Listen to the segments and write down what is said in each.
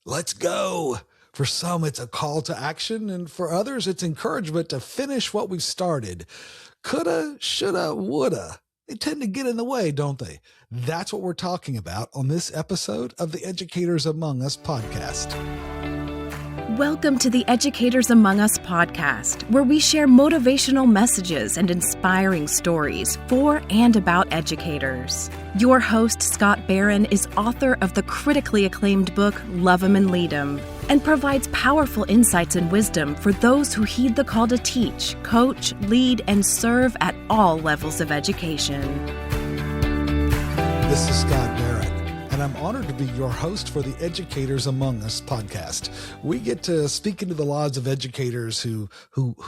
let's go. For some, it's a call to action, and for others, it's encouragement to finish what we've started. Coulda, shoulda, woulda. They tend to get in the way, don't they? That's what we're talking about on this episode of the Educators Among Us podcast. Welcome to the Educators Among Us podcast, where we share motivational messages and inspiring stories for and about educators. Your host, Scott Barron, is author of the critically acclaimed book, Love 'Em and Lead 'Em, and provides powerful insights and wisdom for those who heed the call to teach, coach, lead, and serve at all levels of education. This is Scott Barron, and I'm honored to be your host for the Educators Among Us podcast. We get to speak into the lives of educators who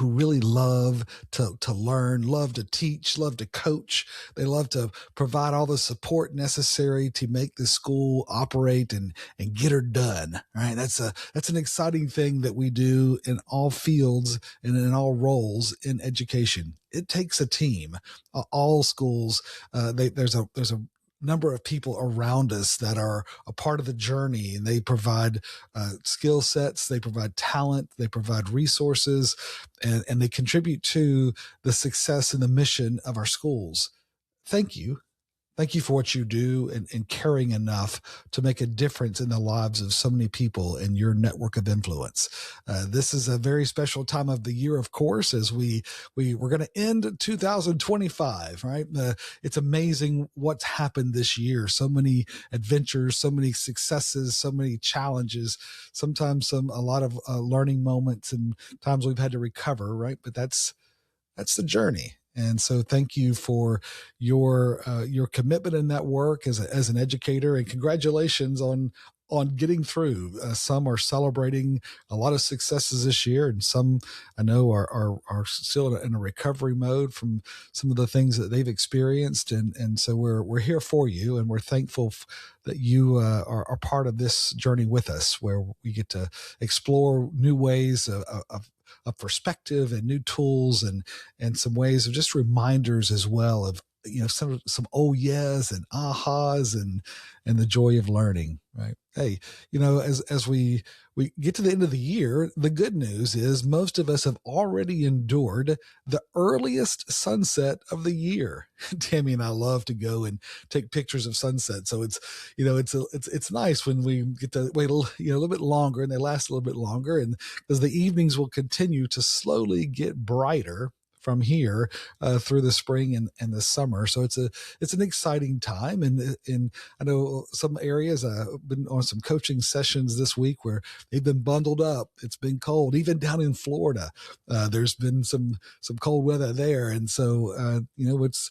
really love to learn, love to teach, love to coach. They love to provide all the support necessary to make the school operate and get her done. Right? That's an exciting thing that we do in all fields and in all roles in education. It takes a team. All schools, there's a number of people around us that are a part of the journey, and they provide skill sets, they provide talent, they provide resources, and they contribute to the success and the mission of our schools. Thank you. Thank you for what you do and caring enough to make a difference in the lives of so many people in your network of influence. This is a very special time of the year, of course, as we're going to end 2025, right? It's amazing what's happened this year. So many adventures, so many successes, so many challenges, sometimes a lot of learning moments, and times we've had to recover, right? But that's the journey. And so thank you for your commitment in that work as an educator, and congratulations on getting through. Some are celebrating a lot of successes this year, and some I know are still in a recovery mode from some of the things that they've experienced. And so we're here for you, and we're thankful that you are part of this journey with us, where we get to explore new ways of perspective and new tools and some ways of just reminders as well of, some oh yes and ahas and the joy of learning, right? Hey, as we get to the end of the year, the good news is most of us have already endured the earliest sunset of the year. Tammy and I love to go and take pictures of sunset. So it's nice when we get to wait a little bit longer, and they last a little bit longer, and because the evenings will continue to slowly get brighter from here through the spring and the summer. So it's an exciting time. And I know some areas, I've been on some coaching sessions this week where they've been bundled up. It's been cold, even down in Florida. There's been some cold weather there. And so, it's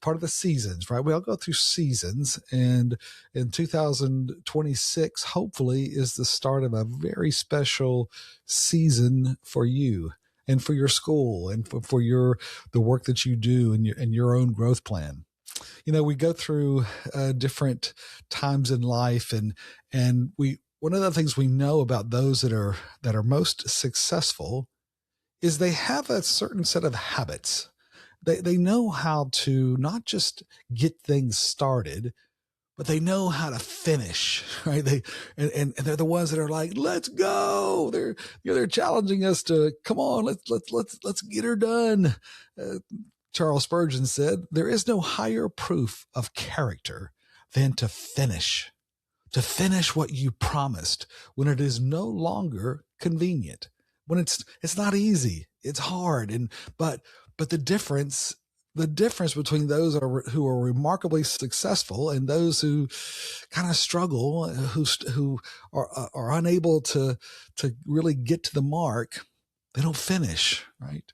part of the seasons, right? We all go through seasons, and in 2026, hopefully, is the start of a very special season for you and for your school and for the work that you do and your own growth plan. We go through different times in life, and one of the things we know about those that are most successful is they have a certain set of habits. They know how to not just get things started, but they know how to finish, right? And they're the ones that are like, let's go. They're challenging us to come on, let's get her done. Charles Spurgeon said, there is no higher proof of character than to finish what you promised when it is no longer convenient, when it's not easy, it's hard. But the difference between those who are remarkably successful and those who kind of struggle, who are unable to really get to the mark, they don't finish, right?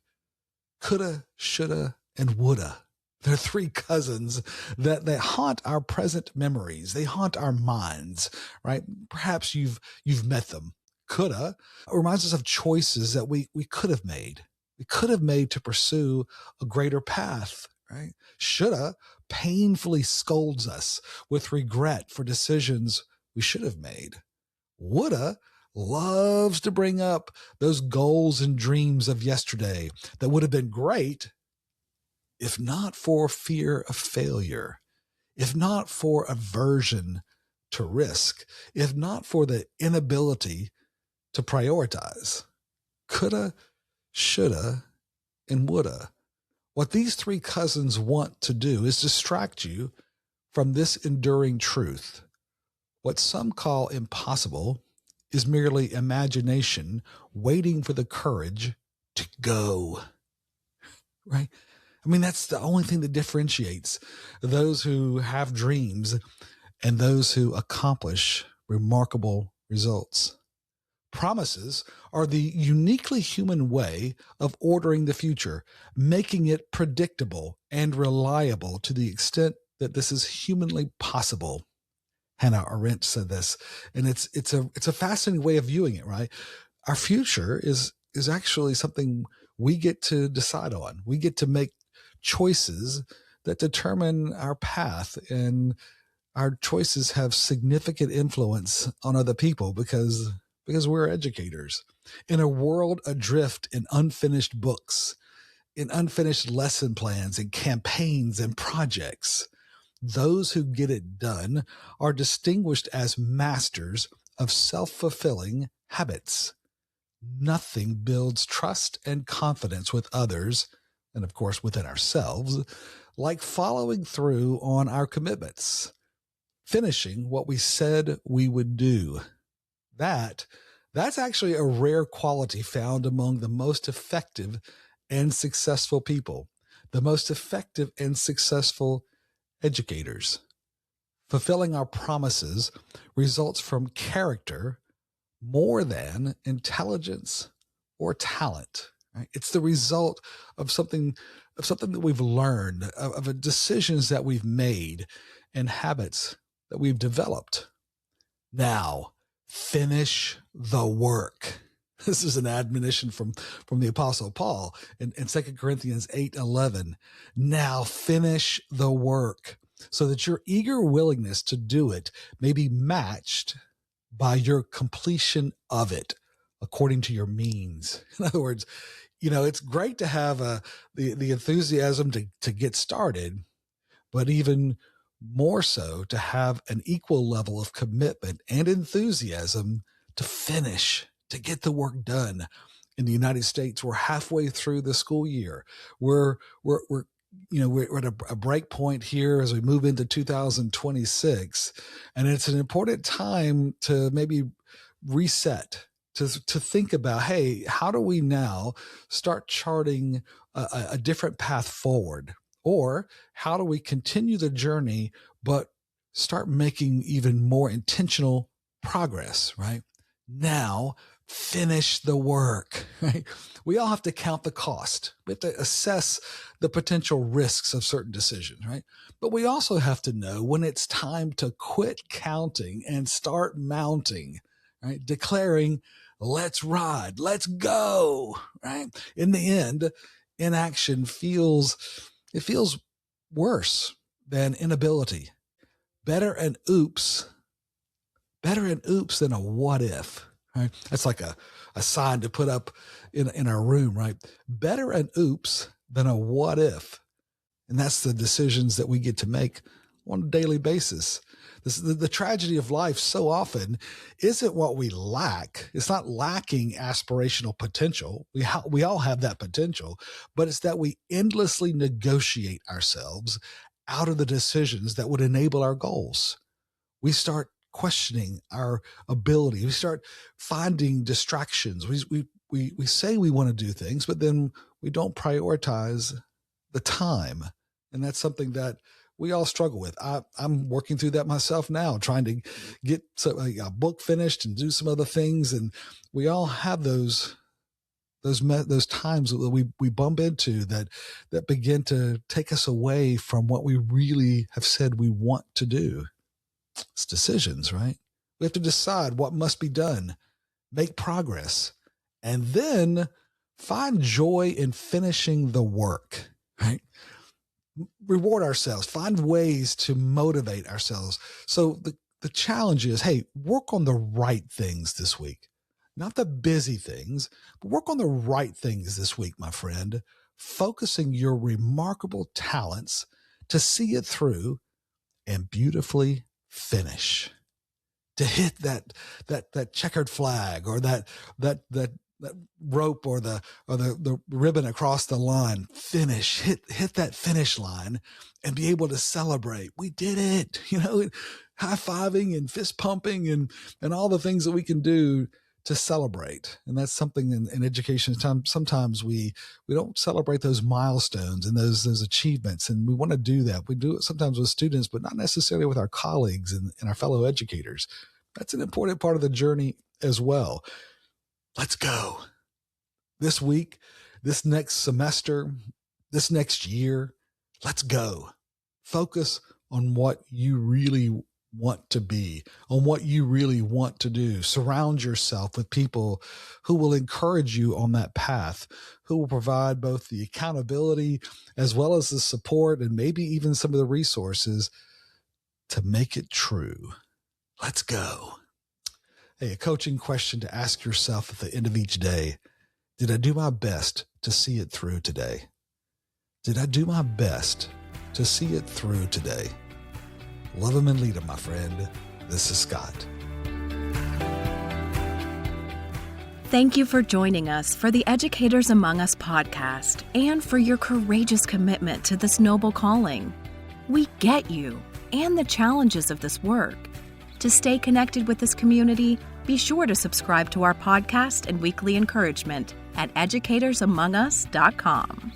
Coulda, shoulda, and woulda. They're three cousins that haunt our present memories. They haunt our minds, right? Perhaps you've met them. Coulda reminds us of choices that we could have made. We could have made to pursue a greater path, right? Shoulda painfully scolds us with regret for decisions we should have made. Woulda loves to bring up those goals and dreams of yesterday that would have been great if not for fear of failure, if not for aversion to risk if not for the inability to prioritize? Coulda, shoulda, and woulda. What these three cousins want to do is distract you from this enduring truth. What some call impossible is merely imagination waiting for the courage to go. Right? I mean, that's the only thing that differentiates those who have dreams and those who accomplish remarkable results. Promises are the uniquely human way of ordering the future, making it predictable and reliable to the extent that this is humanly possible. Hannah Arendt said this, and it's a fascinating way of viewing it, right? Our future is actually something we get to decide on. We get to make choices that determine our path, and our choices have significant influence on other people because we're educators. In a world adrift in unfinished books, in unfinished lesson plans and campaigns and projects, those who get it done are distinguished as masters of self-fulfilling habits. Nothing builds trust and confidence with others, and of course within ourselves, like following through on our commitments, finishing what we said we would do. That's actually a rare quality found among the most effective and successful people, the most effective and successful educators. Fulfilling our promises results from character more than intelligence or talent. Right? It's the result of something that we've learned, of decisions that we've made, and habits that we've developed. Now, finish the work. This is an admonition from the Apostle Paul in 2 Corinthians 8:11. Now finish the work so that your eager willingness to do it may be matched by your completion of it according to your means. In other words, it's great to have the enthusiasm to get started, but even more so to have an equal level of commitment and enthusiasm to finish, to get the work done. In the United States, we're halfway through the school year. We're at a break point here as we move into 2026, and it's an important time to maybe reset, to think about, hey, how do we now start charting a different path forward? Or how do we continue the journey, but start making even more intentional progress, right? Now, finish the work, right? We all have to count the cost. We have to assess the potential risks of certain decisions, right? But we also have to know when it's time to quit counting and start mounting, right? Declaring, let's ride, let's go, right? In the end, inaction feels worse than inability. Better an oops than a what if. Right? That's like a sign to put up in our room, right? Better an oops than a what if. And that's the decisions that we get to make on a daily basis. The tragedy of life so often isn't what we lack. It's not lacking aspirational potential. We all have that potential, but it's that we endlessly negotiate ourselves out of the decisions that would enable our goals. We start questioning our ability. We start finding distractions. We say we want to do things, but then we don't prioritize the time. And that's something that we all struggle with. I'm working through that myself now, trying to get a book finished and do some other things. And we all have those times that we bump into that begin to take us away from what we really have said we want to do. It's decisions, right? We have to decide what must be done, make progress, and then find joy in finishing the work, right? Reward ourselves, find ways to motivate ourselves. So the challenge is, hey, work on the right things this week, not the busy things, but work on the right things this week, my friend, focusing your remarkable talents to see it through and beautifully finish. hit that checkered flag or that rope or the ribbon across the line, hit that finish line and be able to celebrate. We did it, high-fiving and fist pumping and all the things that we can do to celebrate. And that's something in education. Sometimes we don't celebrate those milestones and those achievements. And we want to do that. We do it sometimes with students, but not necessarily with our colleagues and our fellow educators. That's an important part of the journey as well. Let's go. This week, this next semester, this next year, let's go. Focus on what you really want to be, on what you really want to do. Surround yourself with people who will encourage you on that path, who will provide both the accountability as well as the support and maybe even some of the resources to make it true. Let's go. Hey, a coaching question to ask yourself at the end of each day. Did I do my best to see it through today? Did I do my best to see it through today? Love him and lead him, my friend. This is Scott. Thank you for joining us for the Educators Among Us podcast and for your courageous commitment to this noble calling. We get you and the challenges of this work. To stay connected with this community, be sure to subscribe to our podcast and weekly encouragement at educatorsamongus.com.